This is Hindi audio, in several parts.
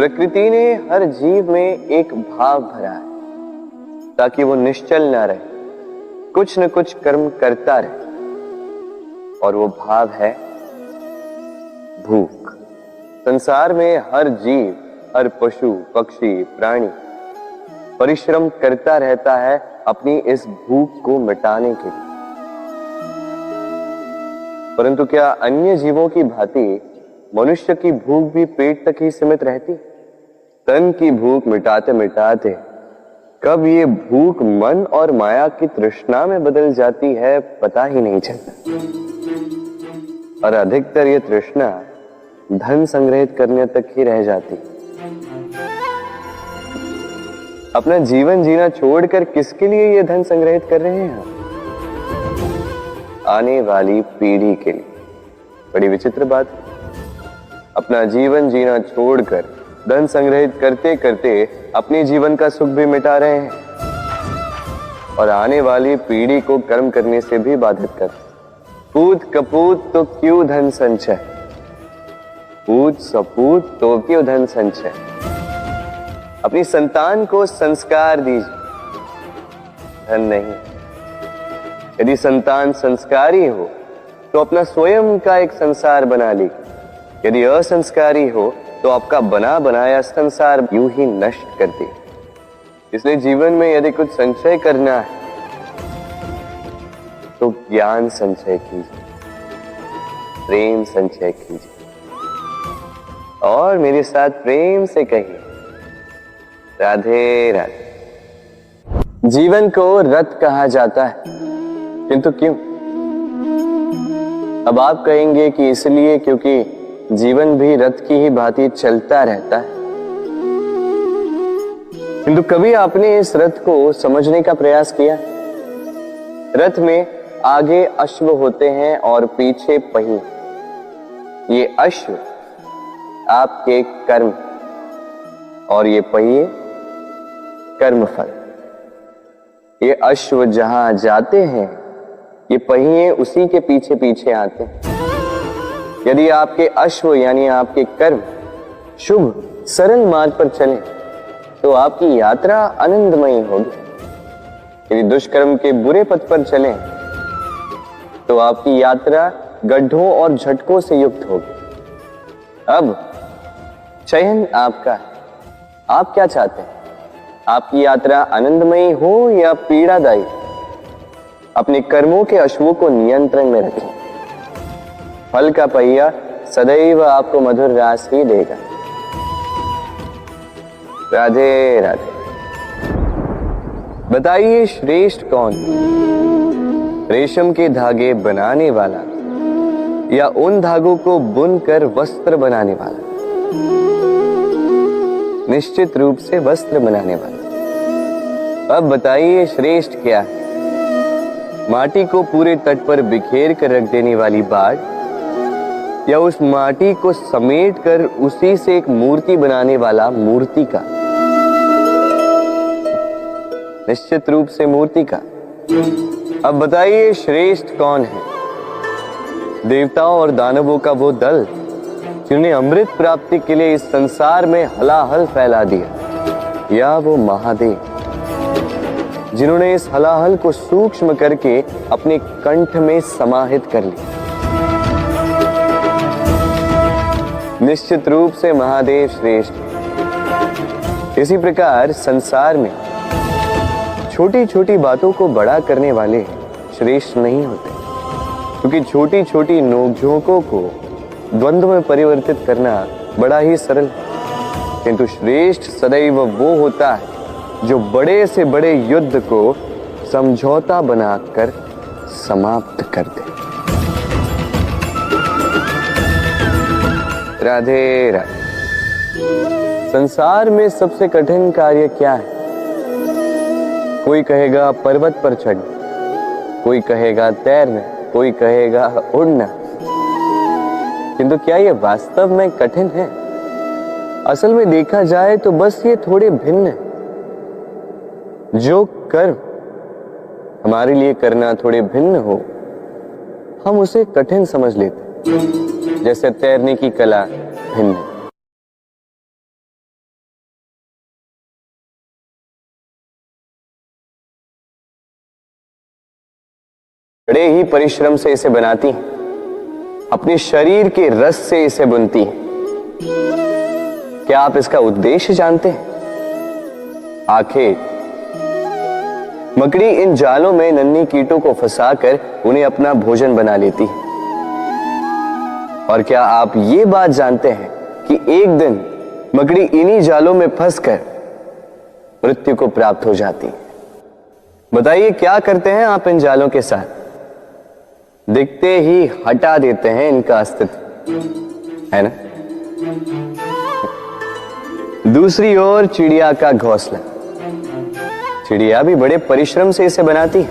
प्रकृति ने हर जीव में एक भाव भरा है ताकि वो निश्चल ना रहे, कुछ न कुछ कर्म करता रहे, और वो भाव है भूख। संसार में हर जीव, हर पशु पक्षी प्राणी परिश्रम करता रहता है अपनी इस भूख को मिटाने के लिए। परंतु क्या अन्य जीवों की भांति मनुष्य की भूख भी पेट तक ही सीमित रहती? तन की भूख मिटाते मिटाते कब ये भूख मन और माया की तृष्णा में बदल जाती है पता ही नहीं चलता। और अधिकतर ये तृष्णा धन संग्रहित करने तक ही रह जाती। अपना जीवन जीना छोड़कर किसके लिए ये धन संग्रहित कर रहे हैं? आने वाली पीढ़ी के लिए। बड़ी विचित्र बात। अपना जीवन जीना छोड़कर धन संग्रहित करते करते अपने जीवन का सुख भी मिटा रहे हैं और आने वाली पीढ़ी को कर्म करने से भी बाधित कर। पूत कपूत तो क्यों धन संचय, पूत सपूत तो क्यों धन संचय। अपनी संतान को संस्कार दीजिए, धन नहीं। यदि संतान संस्कारी हो तो अपना स्वयं का एक संसार बना लीजिए। यदि असंस्कारी हो तो आपका बना बनाया संसार यूं ही नष्ट कर दे। इसलिए जीवन में यदि कुछ संचय करना है तो ज्ञान संचय कीजिए, प्रेम संचय कीजिए, और मेरे साथ प्रेम से कहिए राधे राधे। जीवन को रथ कहा जाता है, किंतु क्यों? अब आप कहेंगे कि इसलिए क्योंकि जीवन भी रथ की ही भांति चलता रहता है। किंतु कभी आपने इस रथ को समझने का प्रयास किया? रथ में आगे अश्व होते हैं और पीछे पहिए। ये अश्व आपके कर्म और ये पहिए कर्मफल। ये अश्व जहां जाते हैं ये पहिए उसी के पीछे पीछे आते हैं। यदि आपके अश्व यानी आपके कर्म शुभ सरल मार्ग पर चले तो आपकी यात्रा आनंदमयी होगी। यदि दुष्कर्म के बुरे पथ पर चलें तो आपकी यात्रा गड्ढों और झटकों से युक्त होगी। अब चयन आपका है, आप क्या चाहते हैं? आपकी यात्रा आनंदमयी हो या पीड़ादायी? अपने कर्मों के अश्वों को नियंत्रण में रखें। फल का पहिया सदैव आपको मधुर रास ही देगा। राधे राधे। बताइए श्रेष्ठ कौन? रेशम के धागे बनाने वाला या उन धागों को बुनकर वस्त्र बनाने वाला? निश्चित रूप से वस्त्र बनाने वाला। अब बताइए श्रेष्ठ क्या है? माटी को पूरे तट पर बिखेर कर रख देने वाली बाढ़ या उस माटी को समेट कर उसी से एक मूर्ति बनाने वाला मूर्तिकार? निश्चित रूप से मूर्तिकार। अब बताइए श्रेष्ठ कौन है? देवताओं और दानवों का वो दल जिन्हें अमृत प्राप्ति के लिए इस संसार में हलाहल फैला दिया, या वो महादेव जिन्होंने इस हलाहल को सूक्ष्म करके अपने कंठ में समाहित कर लिया? निश्चित रूप से महादेव श्रेष्ठ। इसी प्रकार संसार में छोटी छोटी बातों को बड़ा करने वाले श्रेष्ठ नहीं होते, क्योंकि छोटी छोटी नोकझोंकों को द्वंद्व में परिवर्तित करना बड़ा ही सरल है। किंतु श्रेष्ठ सदैव वो होता है जो बड़े से बड़े युद्ध को समझौता बनाकर समाप्त कर दे। राधे राधे। संसार में सबसे कठिन कार्य क्या है? कोई कहेगा पर्वत पर चढ़ना, कोई कहेगा तैरना, कोई कहेगा उड़ना। किंतु क्या ये वास्तव में कठिन है? असल में देखा जाए तो बस ये थोड़े भिन्न है। जो कर्म हमारे लिए करना थोड़े भिन्न हो हम उसे कठिन समझ लेते, जैसे तैरने की कला भिन्न है। बड़े ही परिश्रम से इसे बनाती हैं, अपने शरीर के रस से इसे बुनती हैं। क्या आप इसका उद्देश्य जानते हैं? आखिर मकड़ी इन जालों में नन्ही कीटों को फंसाकर उन्हें अपना भोजन बना लेती है। और क्या आप ये बात जानते हैं कि एक दिन मकड़ी इन्हीं जालों में फंसकर मृत्यु को प्राप्त हो जाती है? बताइए क्या करते हैं आप इन जालों के साथ? दिखते ही हटा देते हैं इनका अस्तित्व, है ना? दूसरी ओर चिड़िया का घोंसला। चिड़िया भी बड़े परिश्रम से इसे बनाती है,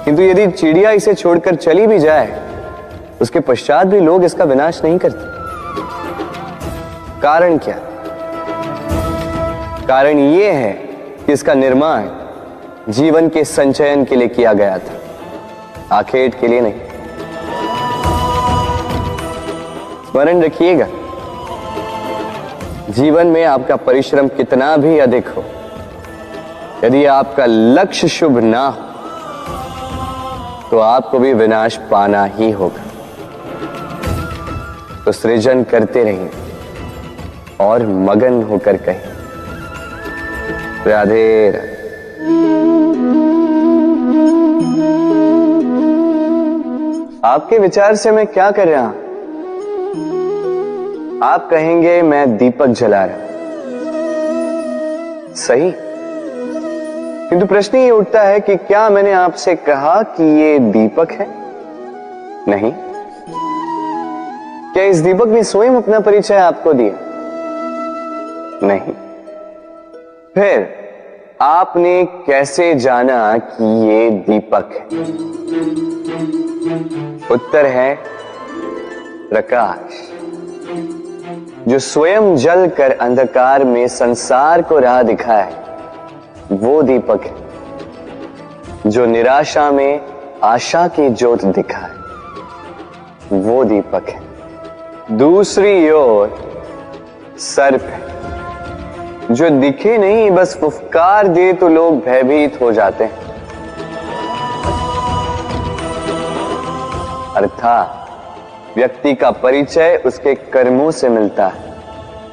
किंतु यदि चिड़िया इसे छोड़कर चली भी जाए, उसके पश्चात भी लोग इसका विनाश नहीं करते। कारण क्या? कारण यह है कि इसका निर्माण जीवन के संचयन के लिए किया गया था, आखेट के लिए नहीं। स्मरण रखिएगा, जीवन में आपका परिश्रम कितना भी अधिक हो, यदि आपका लक्ष्य शुभ ना हो तो आपको भी विनाश पाना ही होगा। तो सृजन करते रहिए और मगन होकर कहिए राधे राधे। आपके विचार से मैं क्या कर रहा हूं? आप कहेंगे मैं दीपक जला रहा हूं, सही। किंतु प्रश्न ये उठता है कि क्या मैंने आपसे कहा कि ये दीपक है? नहीं। क्या इस दीपक ने स्वयं अपना परिचय आपको दिया? नहीं। फिर आपने कैसे जाना कि ये दीपक है? उत्तर है प्रकाश, जो स्वयं जल कर अंधकार में संसार को राह दिखाए, वो दीपक है। जो निराशा में आशा की ज्योत दिखाए, वो दीपक है। दूसरी ओर सर्प है, जो दिखे नहीं, बस फुफकार दे तो लोग भयभीत हो जाते हैं। अर्थात व्यक्ति का परिचय उसके कर्मों से मिलता है,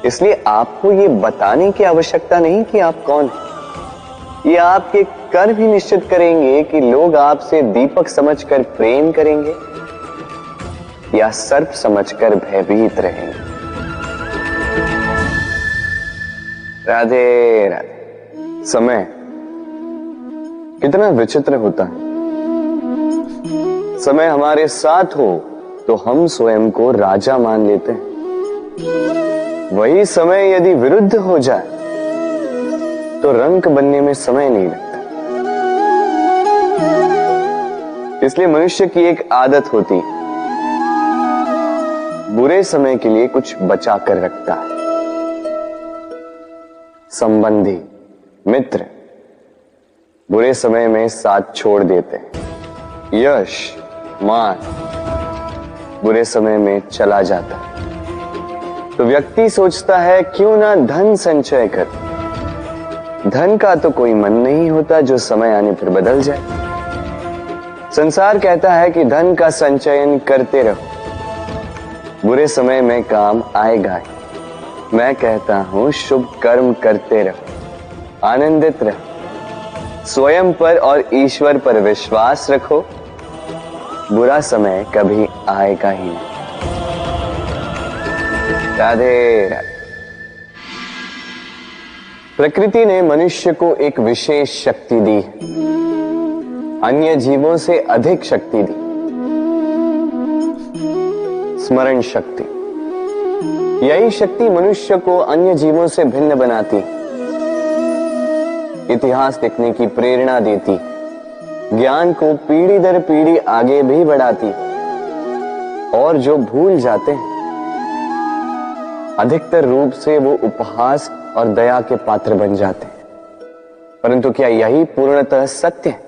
इसलिए आपको ये बताने की आवश्यकता नहीं कि आप कौन हैं। ये आपके कर्म ही निश्चित करेंगे कि लोग आपसे दीपक समझकर प्रेम करेंगे या सर्प समझकर भयभीत रहेंगे। राधे राधे। समय कितना विचित्र होता है। समय हमारे साथ हो तो हम स्वयं को राजा मान लेते हैं। वही समय यदि विरुद्ध हो जाए तो रंक बनने में समय नहीं लगता। इसलिए मनुष्य की एक आदत होती है, बुरे समय के लिए कुछ बचा कर रखता है। संबंधी, मित्र बुरे समय में साथ छोड़ देते हैं। यश, मान बुरे समय में चला जाता है। तो व्यक्ति सोचता है क्यों ना धन संचय कर। धन का तो कोई मन नहीं होता जो समय आने पर बदल जाए। संसार कहता है कि धन का संचयन करते रहो, बुरे समय में काम आएगा ही। मैं कहता हूं शुभ कर्म करते रहो, आनंदित रहो, स्वयं पर और ईश्वर पर विश्वास रखो, बुरा समय कभी आएगा ही नहीं। राधे राधे। प्रकृति ने मनुष्य को एक विशेष शक्ति दी, अन्य जीवों से अधिक शक्ति दी, स्मरण शक्ति। यही शक्ति मनुष्य को अन्य जीवों से भिन्न बनाती, इतिहास लिखने की प्रेरणा देती, ज्ञान को पीढ़ी दर पीढ़ी आगे भी बढ़ाती। और जो भूल जाते हैं, अधिकतर रूप से वो उपहास और दया के पात्र बन जाते हैं। परंतु क्या यही पूर्णतः सत्य है?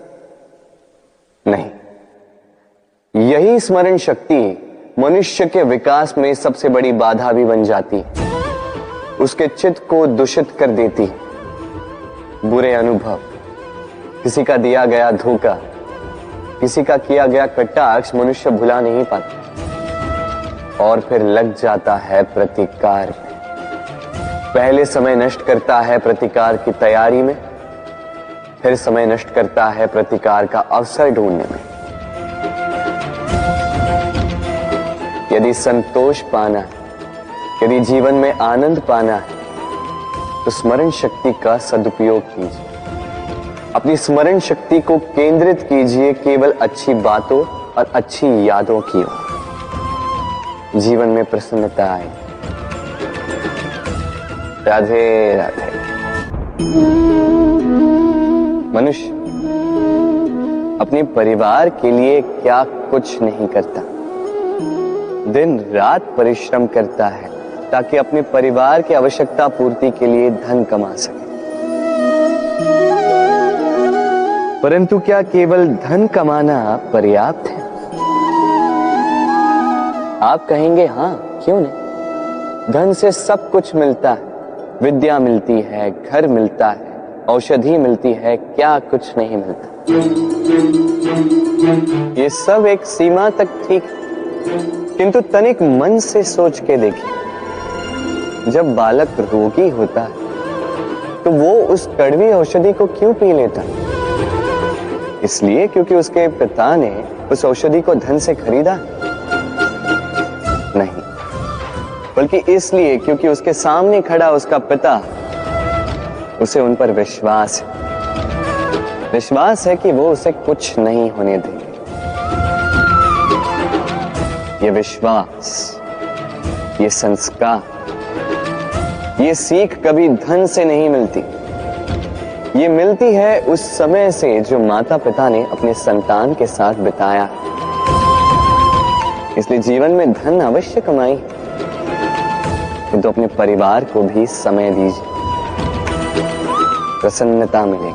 नहीं। यही स्मरण शक्ति मनुष्य के विकास में सबसे बड़ी बाधा भी बन जाती है, उसके चित्त को दूषित कर देती है। बुरे अनुभव, किसी का दिया गया धोखा, किसी का किया गया कटाक्ष मनुष्य भुला नहीं पाता और फिर लग जाता है प्रतिकार में। पहले समय नष्ट करता है प्रतिकार की तैयारी में, फिर समय नष्ट करता है प्रतिकार का अवसर ढूंढने में। यदि संतोष पाना है, यदि जीवन में आनंद पाना है, तो स्मरण शक्ति का सदुपयोग कीजिए। अपनी स्मरण शक्ति को केंद्रित कीजिए केवल अच्छी बातों और अच्छी यादों की ओर। जीवन में प्रसन्नता आए। राधे राधे। मनुष्य अपने परिवार के लिए क्या कुछ नहीं करता, दिन रात परिश्रम करता है ताकि अपने परिवार की आवश्यकता पूर्ति के लिए धन कमा सके। परंतु क्या केवल धन कमाना पर्याप्त है? आप कहेंगे हाँ, क्यों नहीं। धन से सब कुछ मिलता है, विद्या मिलती है, घर मिलता है, औषधि मिलती है, क्या कुछ नहीं मिलता। ये सब एक सीमा तक ठीक, किंतु तनिक मन से सोच के देखिए, जब बालक रोगी होता है तो वो उस कड़वी औषधि को क्यों पी लेता? इसलिए क्योंकि उसके पिता ने उस औषधि को धन से खरीदा? नहीं, बल्कि इसलिए क्योंकि उसके सामने खड़ा उसका पिता, उसे उन पर विश्वास है। विश्वास है कि वो उसे कुछ नहीं होने देंगे। ये विश्वास, ये संस्कार, ये सीख कभी धन से नहीं मिलती। ये मिलती है उस समय से जो माता पिता ने अपने संतान के साथ बिताया। इसलिए जीवन में धन अवश्य कमाई, किंतु अपने परिवार को भी समय दीजिए, प्रसन्नता मिलेगी।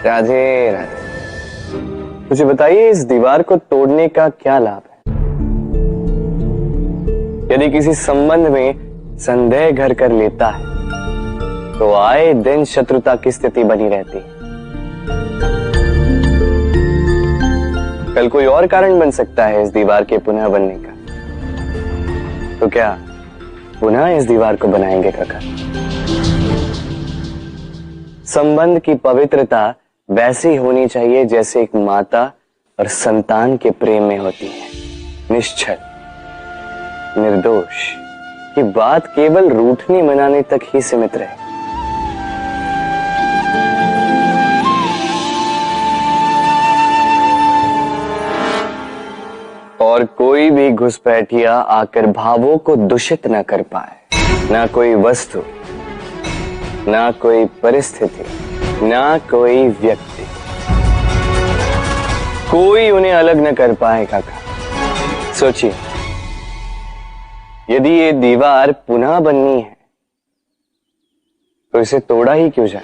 राधे राधे। मुझे बताइए, इस दीवार को तोड़ने का क्या लाभ है? यदि किसी संबंध में संदेह घर कर लेता है तो आए दिन शत्रुता की स्थिति बनी रहती है। कल कोई और कारण बन सकता है इस दीवार के पुनः बनने का। तो क्या पुनः इस दीवार को बनाएंगे काका? संबंध की पवित्रता वैसी होनी चाहिए जैसे एक माता और संतान के प्रेम में होती है, निश्चल, निर्दोष, कि बात केवल रूठने मनाने तक ही सीमित रहे। और कोई भी घुसपैठिया आकर भावों को दूषित न कर पाए। ना कोई वस्तु, ना कोई परिस्थिति, ना कोई व्यक्ति, कोई उन्हें अलग न कर पाए काका। सोचिए, यदि ये दीवार पुनः बननी है तो इसे तोड़ा ही क्यों जाए?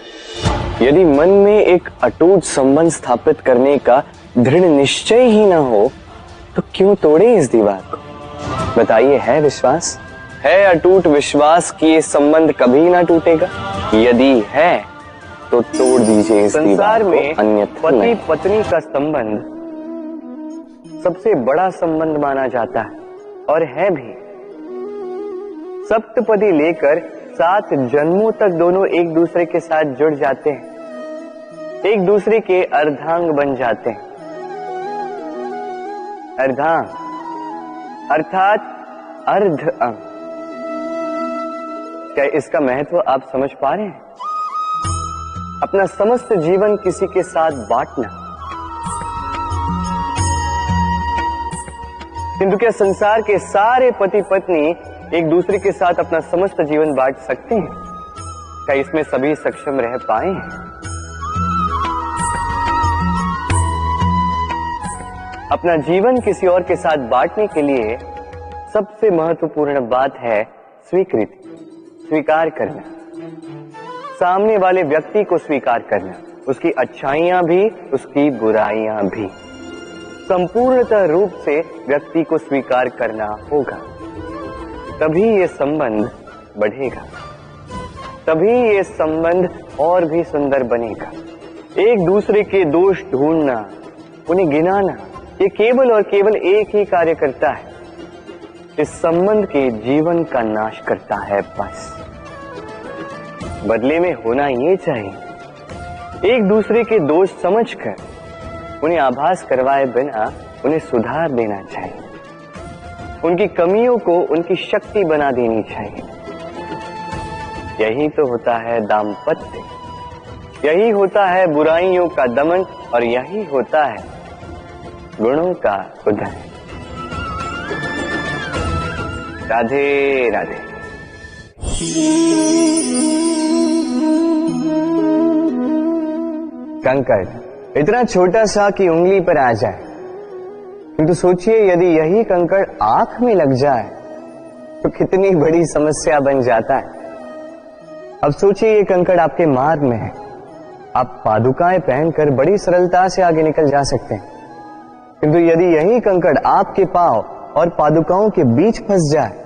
यदि मन में एक अटूट संबंध स्थापित करने का दृढ़ निश्चय ही ना हो तो क्यों तोड़े इस दीवार को? बताइए, है विश्वास, है अटूट विश्वास कि ये संबंध कभी ना टूटेगा? यदि है तो तोड़ दीजिए इस दीवार को, अन्यथा पति पत्नी का संबंध सबसे बड़ा संबंध माना जाता है और है भी। सप्तपदी लेकर 7 जन्मों तक दोनों एक दूसरे के साथ जुड़ जाते हैं, एक दूसरे के अर्धांग बन जाते हैं। अर्धांग अर्थात अर्ध अंग। क्या इसका महत्व आप समझ पा रहे हैं? अपना समस्त जीवन किसी के साथ बांटना। किंतु क्या संसार के सारे पति पत्नी एक दूसरे के साथ अपना समस्त जीवन बांट सकते हैं? क्या इसमें सभी सक्षम रह पाए हैं? अपना जीवन किसी और के साथ बांटने के लिए सबसे महत्वपूर्ण बात है स्वीकृति, स्वीकार करना। सामने वाले व्यक्ति को स्वीकार करना, उसकी अच्छाइयां भी, उसकी बुराइयां भी। संपूर्णतः रूप से व्यक्ति को स्वीकार करना होगा, तभी ये संबंध बढ़ेगा, तभी ये संबंध और भी सुंदर बनेगा। एक दूसरे के दोष ढूंढना, उन्हें गिनाना, ये केवल और केवल एक ही कार्य करता है, इस संबंध के जीवन का नाश करता है। बस बदले में होना ये चाहिए, एक दूसरे के दोष समझकर उन्हें आभास करवाए बिना उन्हें सुधार देना चाहिए, उनकी कमियों को उनकी शक्ति बना देनी चाहिए। यही तो होता है दाम्पत्य, यही होता है बुराइयों का दमन, और यही होता है गुणों का उदय। राधे राधे। कंकड़ इतना छोटा सा कि उंगली पर आ जाए, किंतु सोचिए यदि यही कंकड़ आंख में लग जाए तो कितनी बड़ी समस्या बन जाता है। अब सोचिए ये कंकड़ आपके मार्ग में है, आप पादुकाएं पहनकर बड़ी सरलता से आगे निकल जा सकते हैं, किंतु यदि यही कंकड़ आपके पांव और पादुकाओं के बीच फंस जाए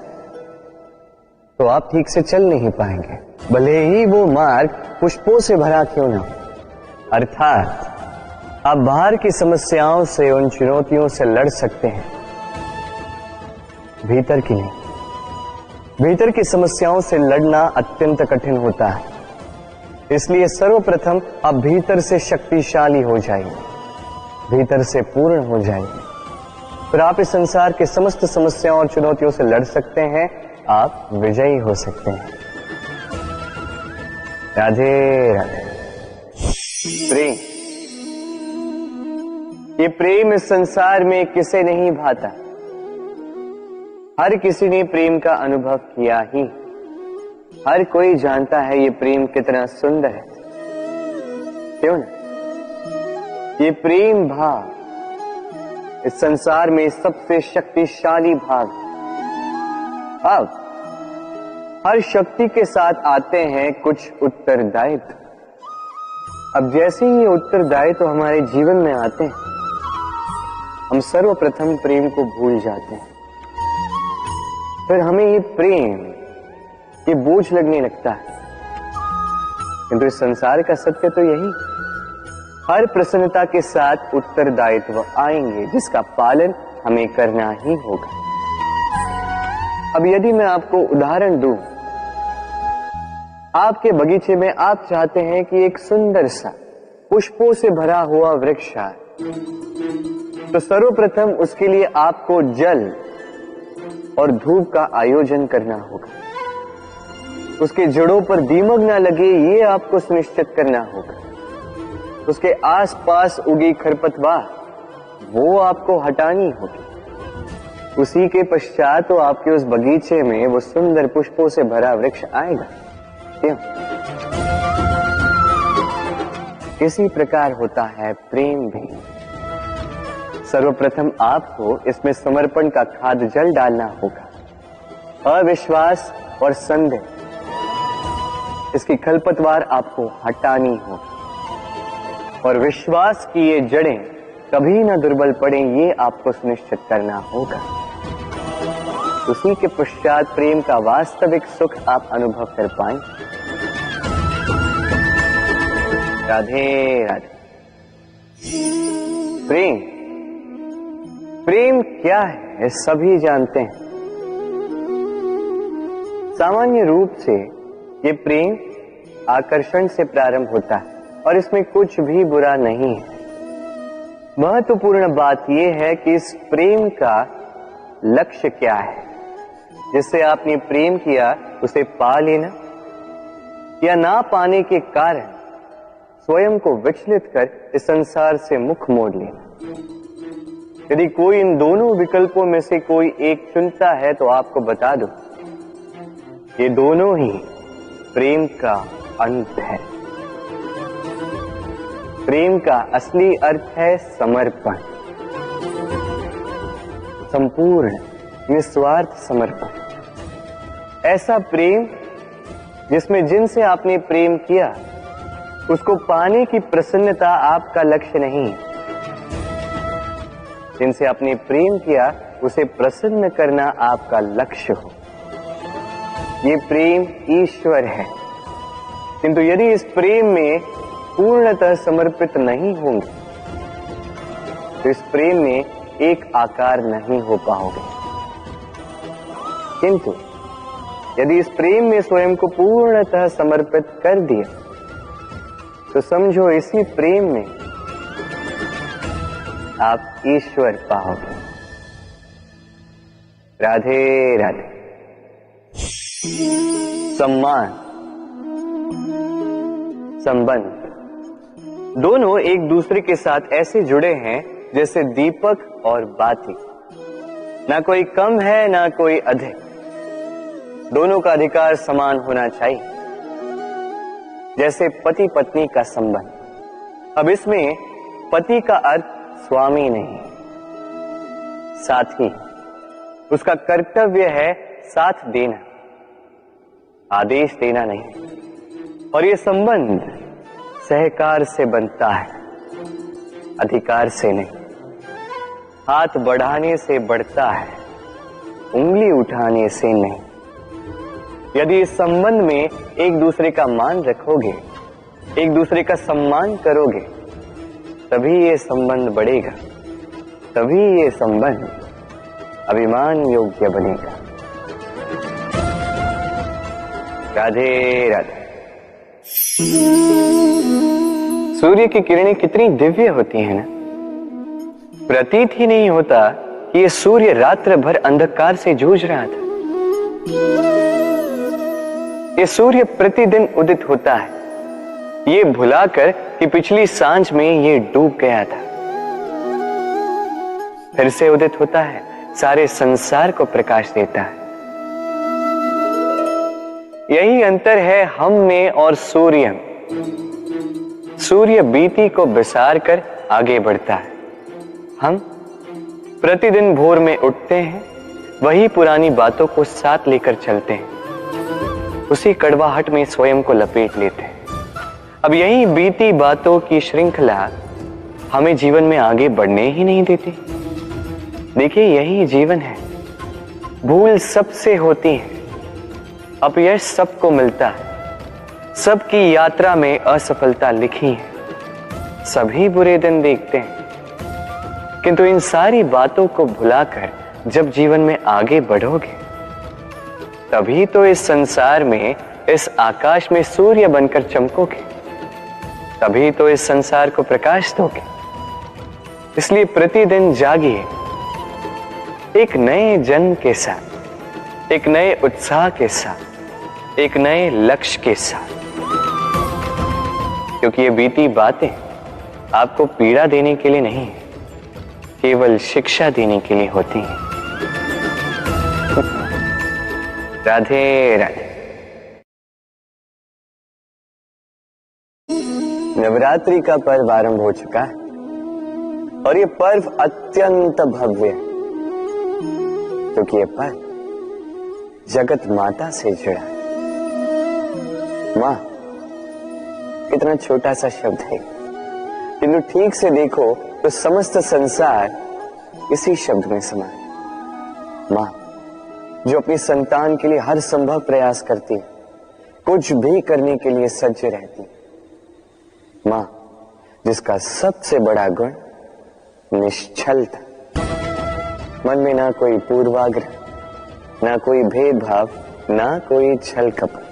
तो आप ठीक से चल नहीं पाएंगे, भले ही वो मार्ग पुष्पों से भरा क्यों ना हो। अर्थात आप बाहर की समस्याओं से, उन चुनौतियों से लड़ सकते हैं, भीतर की नहीं। भीतर की समस्याओं से लड़ना अत्यंत कठिन होता है, इसलिए सर्वप्रथम आप भीतर से शक्तिशाली हो जाइए, भीतर से पूर्ण हो जाइए, फिर आप इस संसार के समस्त समस्याओं और चुनौतियों से लड़ सकते हैं, आप विजयी हो सकते हैं। राधे राधे। प्रेम, ये प्रेम इस संसार में किसे नहीं भाता, हर किसी ने प्रेम का अनुभव किया ही, हर कोई जानता है ये प्रेम कितना सुंदर है, क्यों ना। ये प्रेम भाव इस संसार में सबसे शक्तिशाली भाव। अब हर शक्ति के साथ आते हैं कुछ उत्तरदायित्व। अब जैसे ही ये उत्तरदायित्व हमारे जीवन में आते हैं, हम सर्वप्रथम प्रेम को भूल जाते हैं, फिर हमें ये प्रेम, ये बोझ लगने लगता है। किंतु इस संसार का सत्य तो यही, हर प्रसन्नता के साथ उत्तरदायित्व आएंगे जिसका पालन हमें करना ही होगा। अब यदि मैं आपको उदाहरण दूं, आपके बगीचे में आप चाहते हैं कि एक सुंदर सा पुष्पों से भरा हुआ वृक्ष आए, तो सर्वप्रथम उसके लिए आपको जल और धूप का आयोजन करना होगा, उसके जड़ों पर दीमक ना लगे ये आपको सुनिश्चित करना होगा, उसके आसपास उगी खरपतवार वो आपको हटानी होगी, उसी के पश्चात तो आपके उस बगीचे में वो सुंदर पुष्पों से भरा वृक्ष आएगा। क्यों? इसी प्रकार होता है प्रेम भी। सर्वप्रथम आपको इसमें समर्पण का खाद जल डालना होगा, अविश्वास और संदेह, इसकी खरपतवार आपको हटानी होगी, और विश्वास की ये जड़ें कभी ना दुर्बल पड़े ये आपको सुनिश्चित करना होगा। उसी के पश्चात प्रेम का वास्तविक सुख आप अनुभव कर पाएंगे। राधे राधे। प्रेम, प्रेम क्या है सभी जानते हैं। सामान्य रूप से ये प्रेम आकर्षण से प्रारंभ होता है और इसमें कुछ भी बुरा नहीं है। महत्वपूर्ण बात यह है कि इस प्रेम का लक्ष्य क्या है। जिससे आपने प्रेम किया उसे पा लेना या ना पाने के कारण स्वयं को विचलित कर इस संसार से मुख मोड़ लेना। यदि कोई इन दोनों विकल्पों में से कोई एक चुनता है तो आपको बता दो, ये दोनों ही प्रेम का अंत है। प्रेम का असली अर्थ है समर्पण, संपूर्ण निस्वार्थ समर्पण। ऐसा प्रेम जिसमें जिनसे आपने प्रेम किया उसको पाने की प्रसन्नता आपका लक्ष्य नहीं है। जिनसे आपने प्रेम किया उसे प्रसन्न करना आपका लक्ष्य हो। ये प्रेम ईश्वर है, किंतु यदि इस प्रेम में पूर्णतः समर्पित नहीं होंगे तो इस प्रेम में एक आकार नहीं हो पाओगे। किंतु यदि इस प्रेम में स्वयं को पूर्णतः समर्पित कर दिया तो समझो इसी प्रेम में आप ईश्वर पाओगे। राधे राधे। सम्मान, संबंध दोनों एक दूसरे के साथ ऐसे जुड़े हैं जैसे दीपक और बाती। ना कोई कम है ना कोई अधिक, दोनों का अधिकार समान होना चाहिए, जैसे पति पत्नी का संबंध। अब इसमें पति का अर्थ स्वामी नहीं, साथी। उसका कर्तव्य है साथ देना, आदेश देना नहीं। और ये संबंध सहकार से बनता है, अधिकार से नहीं। हाथ बढ़ाने से बढ़ता है, उंगली उठाने से नहीं। यदि इस संबंध में एक दूसरे का मान रखोगे, एक दूसरे का सम्मान करोगे, तभी ये संबंध बढ़ेगा, तभी ये संबंध अभिमान योग्य बनेगा। राधे राधे। सूर्य की किरणें कितनी दिव्य होती हैं ना। प्रतीत ही नहीं होता कि ये सूर्य रात्र भर अंधकार से जूझ रहा था। ये सूर्य प्रतिदिन उदित होता है, ये भुलाकर कि पिछली सांझ में ये डूब गया था। फिर से उदित होता है, सारे संसार को प्रकाश देता है। यही अंतर है हम में और सूर्य में। सूर्य बीती को बिसार कर आगे बढ़ता है, हम प्रतिदिन भोर में उठते हैं, वही पुरानी बातों को साथ लेकर चलते हैं, उसी कड़वाहट में स्वयं को लपेट लेते हैं। अब यही बीती बातों की श्रृंखला हमें जीवन में आगे बढ़ने ही नहीं देती। देखिए, यही जीवन है। भूल सबसे होती है, अपयश सबको मिलता है, सबकी यात्रा में असफलता लिखी है, सभी बुरे दिन देखते हैं। किंतु इन सारी बातों को भुलाकर जब जीवन में आगे बढ़ोगे, तभी तो इस संसार में, इस आकाश में सूर्य बनकर चमकोगे, तभी तो इस संसार को प्रकाश दोगे। इसलिए प्रतिदिन जागिए, एक नए जन्म के साथ, एक नए उत्साह के साथ, एक नए लक्ष्य के साथ। क्योंकि ये बीती बातें आपको पीड़ा देने के लिए नहीं, केवल शिक्षा देने के लिए होती हैं। राधे राधे। नवरात्रि का पर्व आरंभ हो चुका है और ये पर्व अत्यंत भव्य है, क्योंकि ये पर्व जगत माता से जुड़ा है। मां इतना छोटा सा शब्द है, किंतु ठीक से देखो तो समस्त संसार इसी शब्द में समा है। मां जो अपनी संतान के लिए हर संभव प्रयास करती है, कुछ भी करने के लिए सज्ज रहती है। मां जिसका सबसे बड़ा गुण निश्चलता, मन में ना कोई पूर्वाग्रह, ना कोई भेदभाव, ना कोई छल कपट,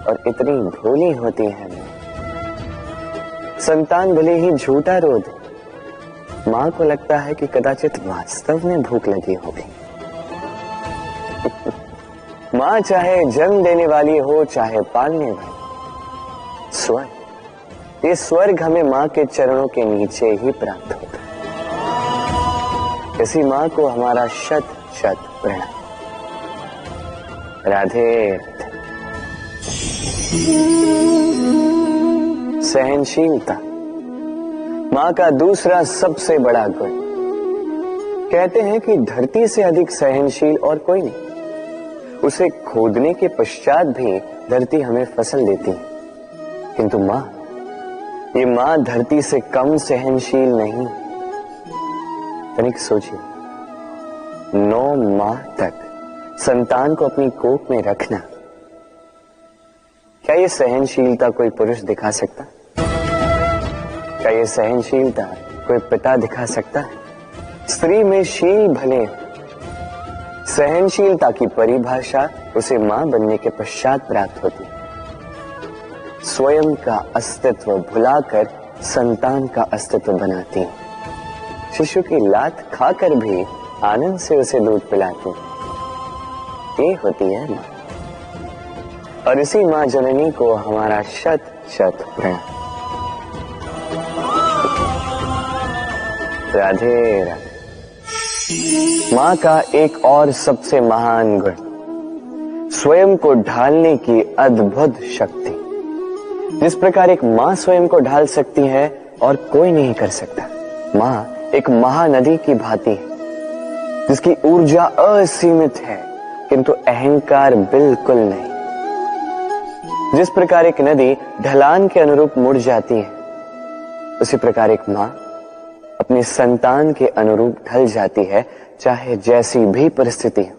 और इतनी भोली होती है मां। संतान भले ही झूठा रो दे, मां को लगता है कि कदाचित वास्तव में भूख लगी होगी। मां चाहे जन्म देने वाली हो, चाहे पालने वाली, स्वर्ग, ये स्वर्ग हमें मां के चरणों के नीचे ही प्राप्त होता है। इसी मां को हमारा शत शत प्रणाम। राधे। सहनशीलता मां का दूसरा सबसे बड़ा गुण। कहते हैं कि धरती से अधिक सहनशील और कोई नहीं। उसे खोदने के पश्चात भी धरती हमें फसल देती है, किंतु मां, ये मां धरती से कम सहनशील नहीं। तनिक सोचिए, 9 माह तक संतान को अपनी कोख में रखना, क्या ये सहनशीलता कोई पुरुष दिखा सकता? क्या ये सहनशीलता कोई पिता दिखा सकता है? स्त्री में शील भले, सहनशीलता की परिभाषा उसे मां बनने के पश्चात प्राप्त होती है। स्वयं का अस्तित्व भुलाकर संतान का अस्तित्व बनाती है। शिशु की लात खाकर भी आनंद से उसे दूध पिलाती है। ये होती है मां। और इसी मां जननी को हमारा शत शत प्रणाम। राधे राधे। मां का एक और सबसे महान गुण, स्वयं को ढालने की अद्भुत शक्ति। जिस प्रकार एक मां स्वयं को ढाल सकती है और कोई नहीं कर सकता। मां एक महानदी की भांति है जिसकी ऊर्जा असीमित है किंतु अहंकार बिल्कुल नहीं। जिस प्रकार एक नदी ढलान के अनुरूप मुड़ जाती है, उसी प्रकार एक मां अपनी संतान के अनुरूप ढल जाती है, चाहे जैसी भी परिस्थिति हो।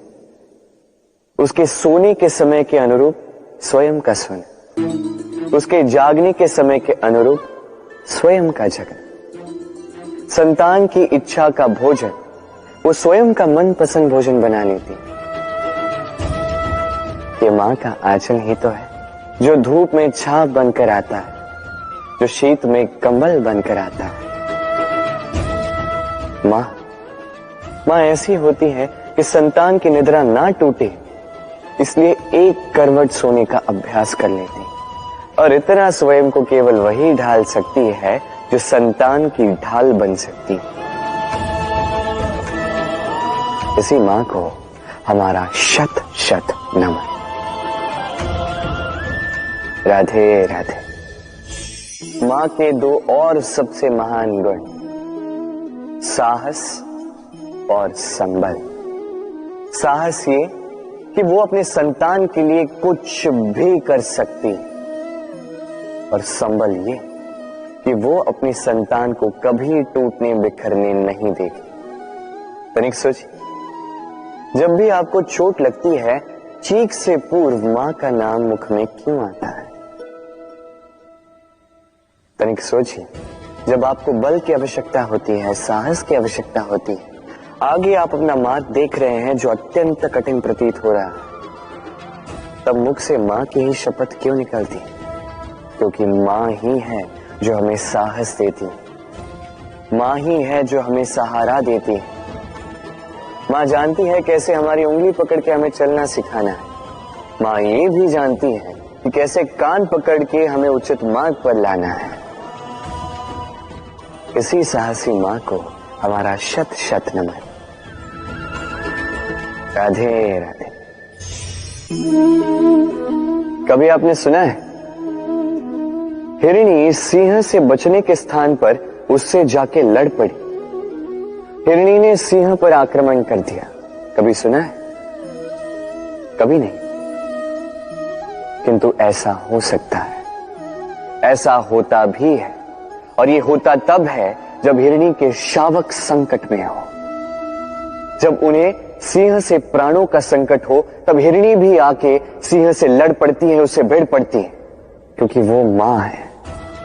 उसके सोने के समय के अनुरूप स्वयं का सोना, उसके जागने के समय के अनुरूप स्वयं का जगना। संतान की इच्छा का भोजन वो स्वयं का मनपसंद भोजन बना लेती। ये मां का आंचल ही तो है जो धूप में छाप बनकर आता है, जो शीत में कंबल बनकर आता है। मां ऐसी होती है कि संतान की निद्रा ना टूटे, इसलिए एक करवट सोने का अभ्यास कर लेती और इतना स्वयं को केवल वही ढाल सकती है जो संतान की ढाल बन सकती है। इसी मां को हमारा शत शत नमन। राधे राधे। मां के दो और सबसे महान गुण, साहस और संबल। साहस ये कि वो अपने संतान के लिए कुछ भी कर सकती, और संबल ये कि वो अपनी संतान को कभी टूटने बिखरने नहीं देगी। तनिक सोचिए, जब भी आपको चोट लगती है, चीख से पूर्व मां का नाम मुख में क्यों आता है? तनिक सोचिए, जब आपको बल की आवश्यकता होती है, साहस की आवश्यकता होती है, आगे आप अपना मार्ग देख रहे हैं जो अत्यंत कठिन प्रतीत हो रहा है, तब मुख से मां की ही शपथ क्यों निकलती? क्योंकि मां ही है जो हमें साहस देती है, मां ही है जो हमें सहारा देती है। मां जानती है कैसे हमारी उंगली पकड़ के हमें चलना सिखाना है। मां ये भी जानती है कि कैसे कान पकड़ के हमें उचित मार्ग पर लाना है। इसी साहसी मां को हमारा शत शत नमन। राधे राधे। कभी आपने सुना है हिरणी सिंह से बचने के स्थान पर उससे जाके लड़ पड़ी? हिरणी ने सिंह पर आक्रमण कर दिया। कभी सुना है? कभी नहीं। किंतु ऐसा हो सकता है, ऐसा होता भी है, और ये होता तब है जब हिरणी के शावक संकट में हो। जब उन्हें सिंह से प्राणों का संकट हो, तब हिरणी भी आके सिंह से लड़ पड़ती है, उससे भिड़ पड़ती है, क्योंकि वो मां है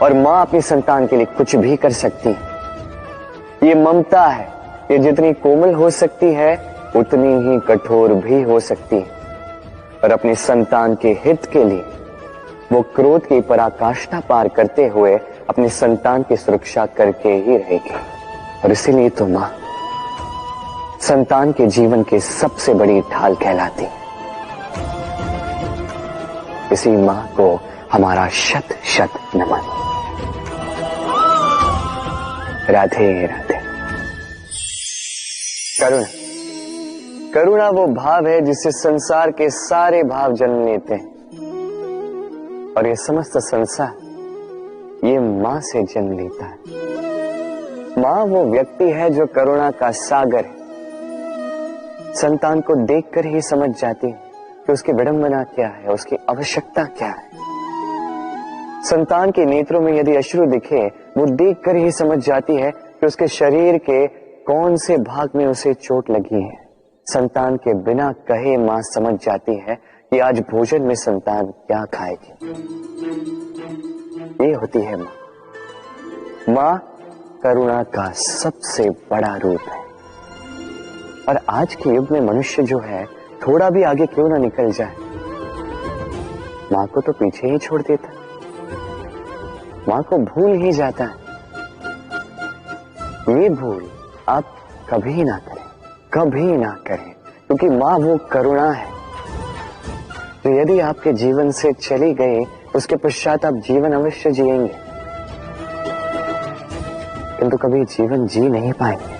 और मां अपनी संतान के लिए कुछ भी कर सकती है। ये ममता है, ये जितनी कोमल हो सकती है उतनी ही कठोर भी हो सकती है, और अपनी संतान के हित के लिए वो क्रोध की पराकाष्ठा पार करते हुए अपनी संतान की सुरक्षा करके ही रहेगी। और इसीलिए तो मां संतान के जीवन की सबसे बड़ी ढाल कहलाती। इसी मां को हमारा शत शत नमन। राधे राधे। करुणा, करुणा वो भाव है जिससे संसार के सारे भाव जन्म लेते हैं, और ये समस्त संसार ये मां से जन्म लेता है। मां वो व्यक्ति है जो करुणा का सागर है। संतान को देखकर ही समझ जाती है कि उसकी विडंबना क्या है, उसकी आवश्यकता क्या है। संतान के नेत्रों में यदि अश्रु दिखे, वो देखकर ही समझ जाती है कि उसके शरीर के कौन से भाग में उसे चोट लगी है। संतान के बिना कहे मां समझ जाती है कि आज भोजन में संतान क्या खाएगी। ये होती है मां। माँ करुणा का सबसे बड़ा रूप है। और आज के युग में मनुष्य जो है थोड़ा भी आगे क्यों ना निकल जाए, माँ को तो पीछे ही छोड़ देता, माँ को भूल ही जाता है। ये भूल आप कभी ना करें, कभी ना करें, क्योंकि माँ वो करुणा है तो यदि आपके जीवन से चली गई उसके पश्चात आप जीवन अवश्य जिएंगे, किंतु कभी जीवन जी नहीं पाएंगे।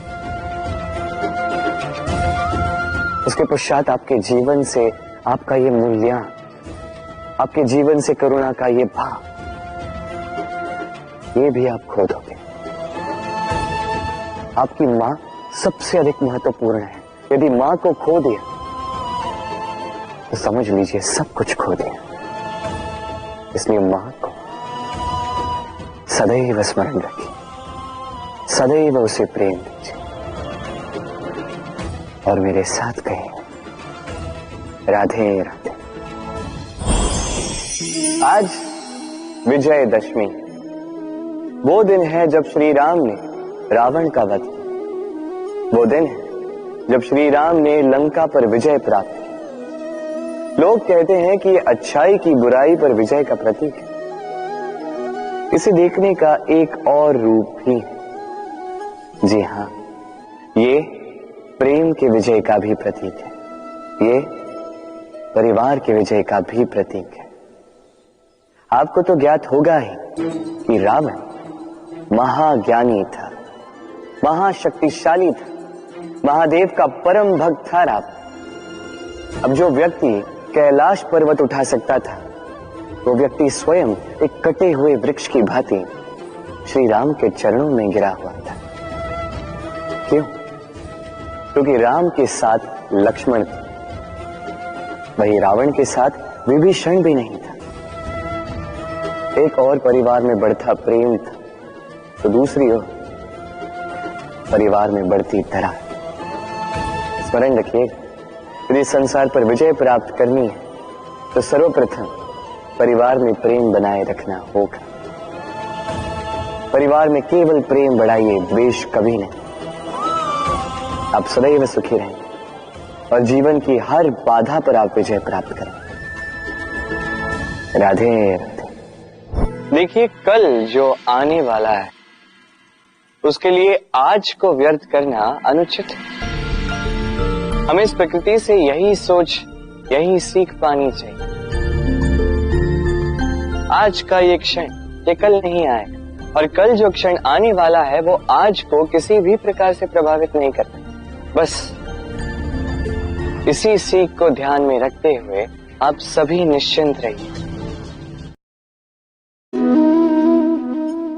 उसके पश्चात आपके जीवन से आपका ये मूल्यांकन, आपके जीवन से करुणा का ये भाव, ये भी आप खो दोगे। आपकी मां सबसे अधिक महत्वपूर्ण है। यदि मां को खो दिया तो समझ लीजिए सब कुछ खो दिया। इसलिए मां को सदैव स्मरण रखिए, सदैव उसे प्रेम दीजिए और मेरे साथ कहिए राधे राधे। आज विजयदशमी, वो दिन है जब श्री राम ने रावण का वध किया। वो दिन है जब श्री राम ने लंका पर विजय प्राप्त की। लोग कहते हैं कि ये अच्छाई की बुराई पर विजय का प्रतीक है। इसे देखने का एक और रूप भी है। जी हां, ये प्रेम के विजय का भी प्रतीक है, ये परिवार के विजय का भी प्रतीक है। आपको तो ज्ञात होगा ही कि रावण महाज्ञानी था, महाशक्तिशाली था, महादेव का परम भक्त था रावण। अब जो व्यक्ति कैलाश पर्वत उठा सकता था, वो व्यक्ति स्वयं एक कटे हुए वृक्ष की भांति श्री राम के चरणों में गिरा हुआ था। क्यों? क्योंकि राम के साथ लक्ष्मण था, वही रावण के साथ विभीषण भी नहीं था। एक और परिवार में बढ़ता प्रेम था तो दूसरी ओर परिवार में बढ़ती दरार। स्मरण रखिए, यदि संसार पर विजय प्राप्त करनी है तो सर्वप्रथम परिवार में प्रेम बनाए रखना होगा। परिवार में केवल प्रेम बढ़ाइए, द्वेष कभी नहीं। आप सदैव सुखी रहेंगे और जीवन की हर बाधा पर आप विजय प्राप्त करेंगे। राधे राधे। देखिए, कल जो आने वाला है उसके लिए आज को व्यर्थ करना अनुचित है। हमें इस प्रकृति से यही सोच, यही सीख पानी चाहिए। आज का ये क्षण ये कल नहीं आएगा, और कल जो क्षण आने वाला है वो आज को किसी भी प्रकार से प्रभावित नहीं करता। बस इसी सीख को ध्यान में रखते हुए आप सभी निश्चिंत रहिए।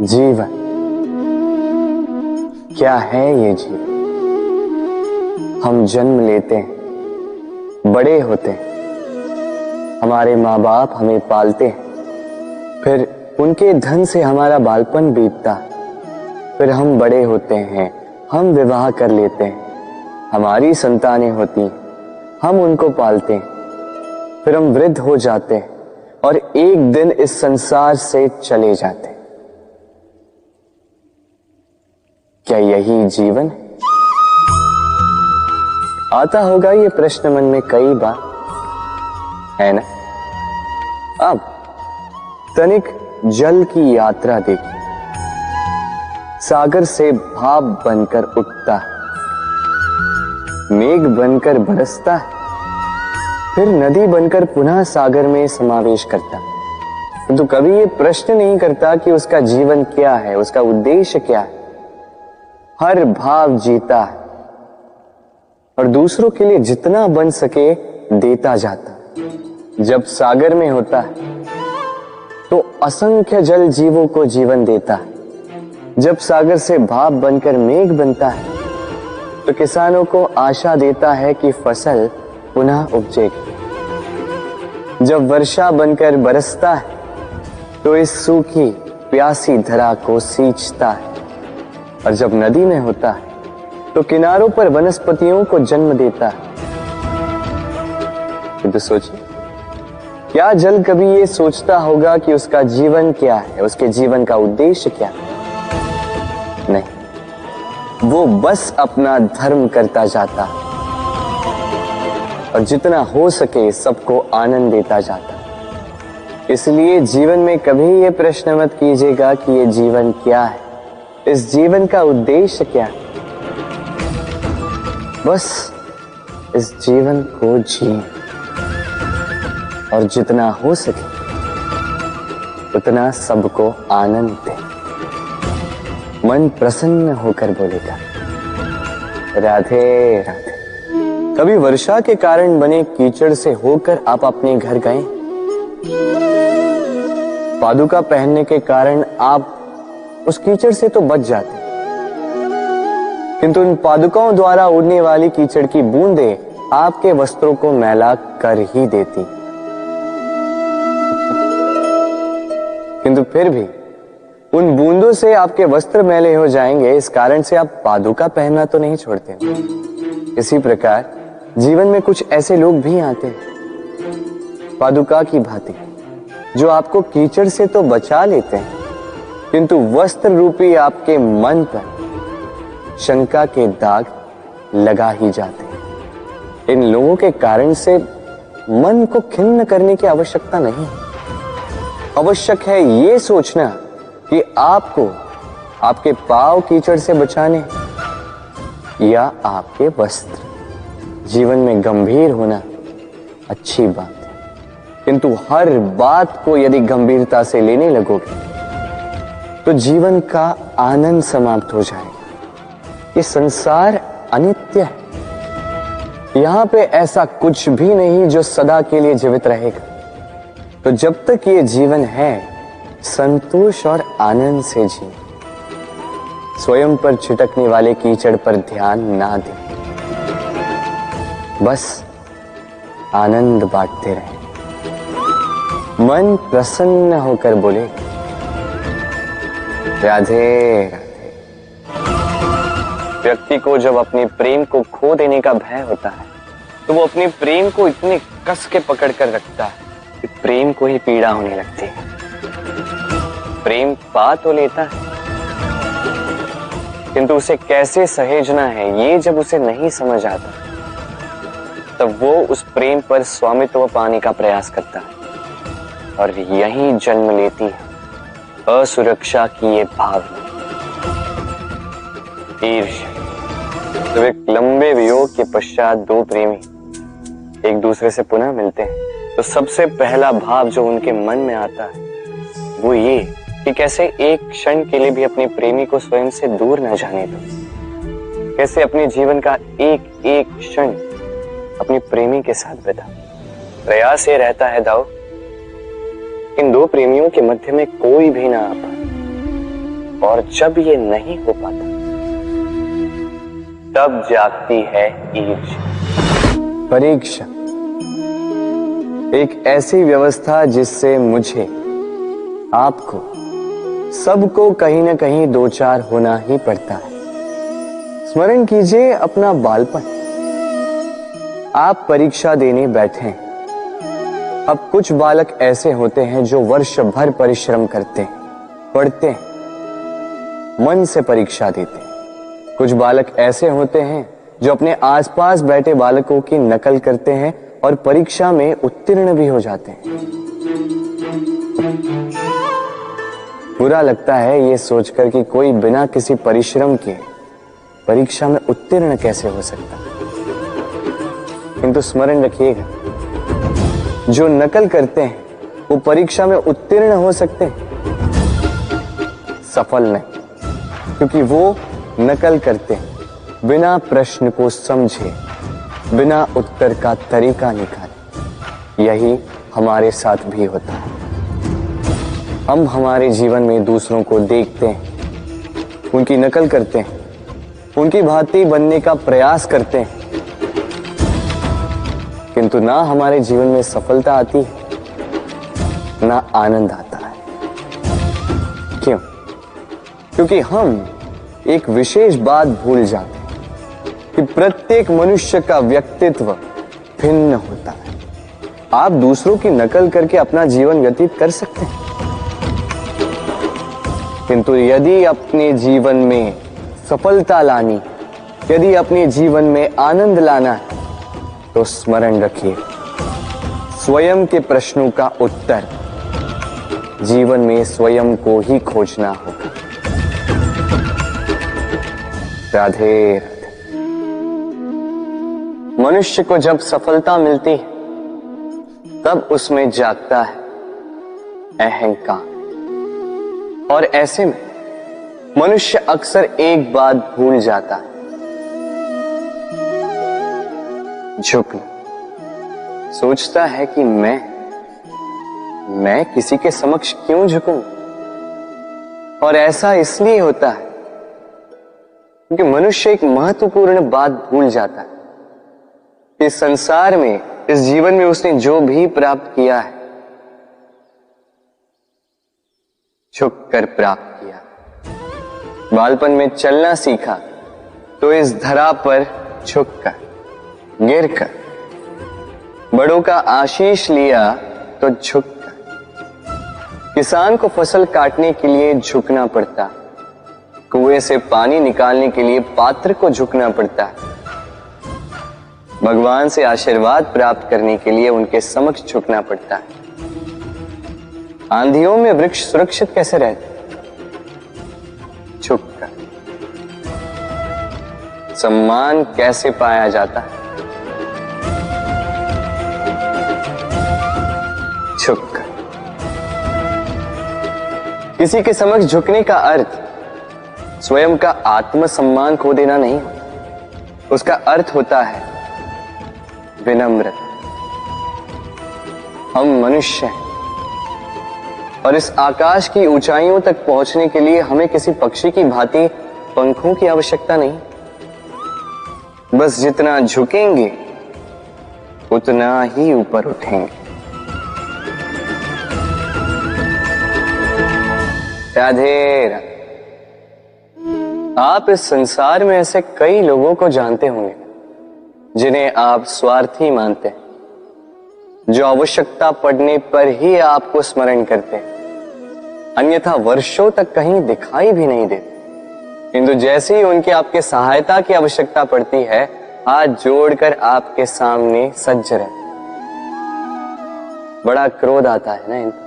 जीवन क्या है ये जीवन? हम जन्म लेते हैं, बड़े होते हैं, हमारे माँ बाप हमें पालते हैं, फिर उनके धन से हमारा बालपन बीतता है, फिर हम बड़े होते हैं, हम विवाह कर लेते हैं, हमारी संतानें होती हैं, हम उनको पालते हैं, फिर हम वृद्ध हो जाते हैं और एक दिन इस संसार से चले जाते हैं। क्या यही जीवन है? आता होगा ये प्रश्न मन में कई बार, है ना? अब तनिक जल की यात्रा देखिए। सागर से भाप बनकर उठता है, मेघ बनकर बरसता है, फिर नदी बनकर पुनः सागर में समावेश करता है। तो कभी ये प्रश्न नहीं करता कि उसका जीवन क्या है, उसका उद्देश्य क्या है। हर भाव जीता है और दूसरों के लिए जितना बन सके देता जाता। जब सागर में होता है तो असंख्य जल जीवों को जीवन देता है। जब सागर से भाप बनकर मेघ बनता है तो किसानों को आशा देता है कि फसल पुनः उपजेगी। जब वर्षा बनकर बरसता है तो इस सूखी प्यासी धरा को सींचता है। और जब नदी में होता है तो किनारों पर वनस्पतियों को जन्म देता है। तो सोचिए, क्या जल कभी ये सोचता होगा कि उसका जीवन क्या है, उसके जीवन का उद्देश्य क्या है? नहीं, वो बस अपना धर्म करता जाता और जितना हो सके सबको आनंद देता जाता। इसलिए जीवन में कभी ये प्रश्न मत कीजिएगा कि ये जीवन क्या है, इस जीवन का उद्देश्य क्या है। बस इस जीवन को जिए और जितना हो सके उतना सबको आनंद दे। मन प्रसन्न होकर बोलेगा राधे राधे। कभी वर्षा के कारण बने कीचड़ से होकर आप अपने घर गए? पादुका पहनने के कारण आप उस कीचड़ से तो बच जाते, किंतु इन पादुकाओं द्वारा उड़ने वाली कीचड़ की बूंदें आपके वस्त्रों को मैला कर ही देती। किंतु फिर भी उन बूंदों से आपके वस्त्र मैले हो जाएंगे, इस कारण से आप पादुका पहनना तो नहीं छोड़ते। इसी प्रकार जीवन में कुछ ऐसे लोग भी आते हैं पादुका की भांति, जो आपको कीचड़ से तो बचा लेते हैं, किंतु वस्त्र रूपी आपके मन पर शंका के दाग लगा ही जाते हैं। इन लोगों के कारण से मन को खिन्न करने की आवश्यकता नहीं। आवश्यक है ये सोचना कि आपको आपके पांव कीचड़ से बचाने या आपके वस्त्र। जीवन में गंभीर होना अच्छी बात है, किंतु हर बात को यदि गंभीरता से लेने लगोगे तो जीवन का आनंद समाप्त हो जाएगा। ये संसार अनित्य है, यहां पे ऐसा कुछ भी नहीं जो सदा के लिए जीवित रहेगा। तो जब तक ये जीवन है, संतोष और आनंद से जिए। स्वयं पर छिटकने वाले कीचड़ पर ध्यान ना दें, बस आनंद बांटते रहें। मन प्रसन्न होकर बोले राधे राधे। व्यक्ति को जब अपने प्रेम को खो देने का भय होता है तो वो अपने प्रेम को इतने कस के पकड़ कर रखता है कि प्रेम को ही पीड़ा होने लगती है। प्रेम पा तो लेता है, किंतु उसे कैसे सहेजना है ये जब उसे नहीं समझ आता, तब वो उस प्रेम पर स्वामित्व पाने का प्रयास करता है और यहीं जन्म लेती है असुरक्षा की ये भावना, ईर्ष्या। जब एक लंबे वियोग के पश्चात दो प्रेमी एक दूसरे से पुनः मिलते हैं तो सबसे पहला भाव जो उनके मन में आता है वो ये कि कैसे एक क्षण के लिए भी अपने प्रेमी को स्वयं से दूर न जाने दो, कैसे अपने जीवन का एक एक क्षण अपने प्रेमी के साथ बिता। प्रयास ये रहता है दाऊ, इन दो प्रेमियों के मध्य में कोई भी ना आ पाए, और जब ये नहीं हो पाता तब जागती है ईर्ष्या। परीक्षा एक ऐसी व्यवस्था जिससे मुझे, आपको, सबको कहीं ना कहीं दो चार होना ही पड़ता है। स्मरण कीजिए अपना बालपन। आप परीक्षा देने बैठे। अब कुछ बालक ऐसे होते हैं जो वर्ष भर परिश्रम करते हैं, पढ़ते हैं, मन से परीक्षा देते हैं। कुछ बालक ऐसे होते हैं जो अपने आसपास बैठे बालकों की नकल करते हैं और परीक्षा में उत्तीर्ण भी हो जाते हैं। बुरा लगता है ये सोचकर कि कोई बिना किसी परिश्रम के परीक्षा में उत्तीर्ण कैसे हो सकता है। किंतु स्मरण रखिएगा, जो नकल करते हैं वो परीक्षा में उत्तीर्ण हो सकते हैं, सफल नहीं, क्योंकि वो नकल करते हैं बिना प्रश्न को समझे, बिना उत्तर का तरीका निकाले। यही हमारे साथ भी होता है। हम हमारे जीवन में दूसरों को देखते हैं, उनकी नकल करते हैं, उनकी भांति बनने का प्रयास करते हैं, किंतु ना हमारे जीवन में सफलता आती है ना आनंद आता है। क्यों? क्योंकि हम एक विशेष बात भूल जाते हैं कि प्रत्येक मनुष्य का व्यक्तित्व भिन्न होता है। आप दूसरों की नकल करके अपना जीवन व्यतीत कर सकते हैं, किंतु यदि अपने जीवन में सफलता लानी, यदि अपने जीवन में आनंद लाना है, तो स्मरण रखिए, स्वयं के प्रश्नों का उत्तर जीवन में स्वयं को ही खोजना होगा। राधे राधे। मनुष्य को जब सफलता मिलती है तब उसमें जागता है अहंकार, और ऐसे में मनुष्य अक्सर एक बात भूल जाता है, झुकना। सोचता है कि मैं किसी के समक्ष क्यों झुकूं? और ऐसा इसलिए होता है क्योंकि मनुष्य एक महत्वपूर्ण बात भूल जाता है। इस संसार में, इस जीवन में उसने जो भी प्राप्त किया है, झुककर प्राप्त किया। बालपन में चलना सीखा तो इस धरा पर झुककर, गिरकर। बड़ों का आशीष लिया तो झुककर। किसान को फसल काटने के लिए झुकना पड़ता, कुएं से पानी निकालने के लिए पात्र को झुकना पड़ता है। भगवान से आशीर्वाद प्राप्त करने के लिए उनके समक्ष झुकना पड़ता है। आंधियों में वृक्ष सुरक्षित कैसे रहते? झुककर। सम्मान कैसे पाया जाता है? झुककर। किसी के समक्ष झुकने का अर्थ स्वयं का आत्मसम्मान खो देना नहीं, उसका अर्थ होता है विनम्रता। हम मनुष्य हैं और इस आकाश की ऊंचाइयों तक पहुंचने के लिए हमें किसी पक्षी की भांति पंखों की आवश्यकता नहीं। बस जितना झुकेंगे उतना ही ऊपर उठेंगे। राधे राधे। आप इस संसार में ऐसे कई लोगों को जानते होंगे जिन्हें आप स्वार्थी मानते हैं, जो आवश्यकता पड़ने पर ही आपको स्मरण करते हैं, अन्यथा वर्षों तक कहीं दिखाई भी नहीं देते। किंतु जैसे ही उनकी आपके सहायता की आवश्यकता पड़ती है, हाथ जोड़कर आपके सामने सज्ज रहते। बड़ा क्रोध आता है ना इनको,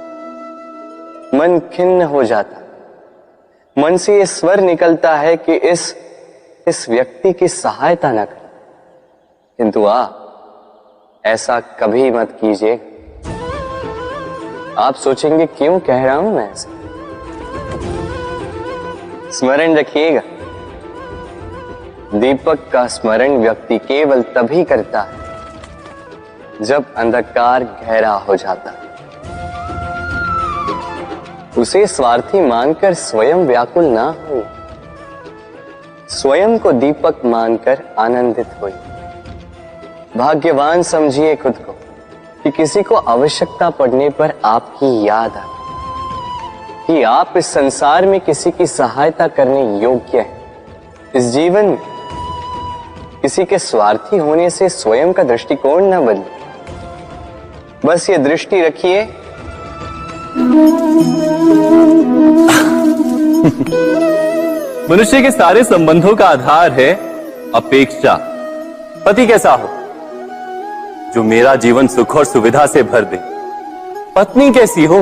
मन खिन्न हो जाता, मन से ये स्वर निकलता है कि इस व्यक्ति की सहायता न करें। किंतु आप ऐसा कभी मत कीजिए। आप सोचेंगे क्यों कह रहा हूं मैं ऐसा? स्मरण रखिएगा, दीपक का स्मरण व्यक्ति केवल तभी करता है जब अंधकार गहरा हो जाता है। उसे स्वार्थी मानकर स्वयं व्याकुल ना हो, स्वयं को दीपक मानकर आनंदित होइए। भाग्यवान समझिए खुद को कि किसी को आवश्यकता पड़ने पर आपकी याद आए कि आप इस संसार में किसी की सहायता करने योग्य हैं। इस जीवन में किसी के स्वार्थी होने से स्वयं का दृष्टिकोण न बदले। बस ये दृष्टि रखिए, मनुष्य के सारे संबंधों का आधार है अपेक्षा। पति कैसा हो जो मेरा जीवन सुख और सुविधा से भर दे, पत्नी कैसी हो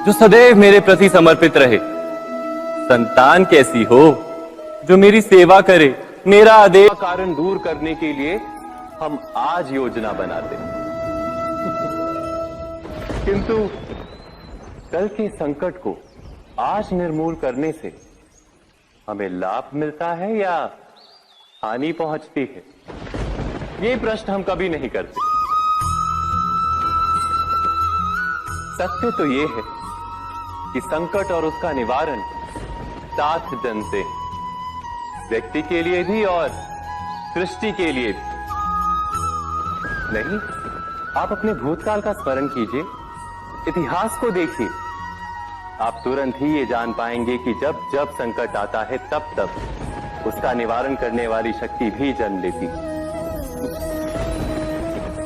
जो सदैव मेरे प्रति समर्पित रहे, संतान कैसी हो जो मेरी सेवा करे। मेरा आदेश कारण दूर करने के लिए हम आज योजना बनाते हैं, किंतु कल के संकट को आज निर्मूल करने से हमें लाभ मिलता है या हानि पहुंचती है, ये प्रश्न हम कभी नहीं करते। सत्य तो ये है कि संकट और उसका निवारण साथ जनते हैं, व्यक्ति के लिए भी और सृष्टि के लिए भी। नहीं, आप अपने भूतकाल का स्मरण कीजिए, इतिहास को देखिए, आप तुरंत ही ये जान पाएंगे कि जब जब संकट आता है तब तब उसका निवारण करने वाली शक्ति भी जन्म लेती है।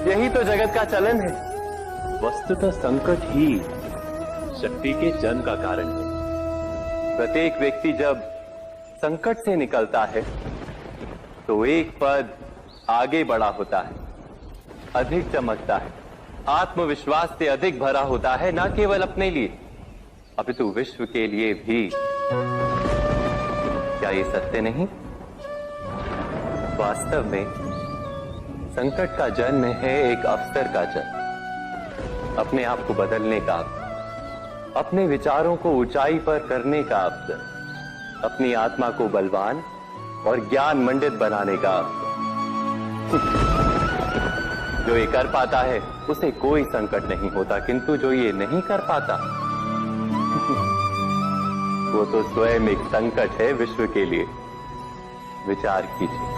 यही तो जगत का चलन है। वस्तुतः संकट ही शक्ति के जन्म का कारण है। प्रत्येक व्यक्ति जब संकट से निकलता है तो एक पद आगे बढ़ा होता है, अधिक चमकता है, आत्मविश्वास से अधिक भरा होता है, न केवल अपने लिए अपितु विश्व के लिए भी। क्या ये सत्य नहीं? वास्तव में संकट का जन्म है एक अवसर का जन्म, अपने आप को बदलने का अवसर, अपने विचारों को ऊंचाई पर करने का अवसर, अपनी आत्मा को बलवान और ज्ञान मंडित बनाने का अवसर। जो ये कर पाता है उसे कोई संकट नहीं होता, किंतु जो ये नहीं कर पाता वो तो स्वयं एक संकट है विश्व के लिए। विचार कीजिए।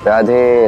राधे।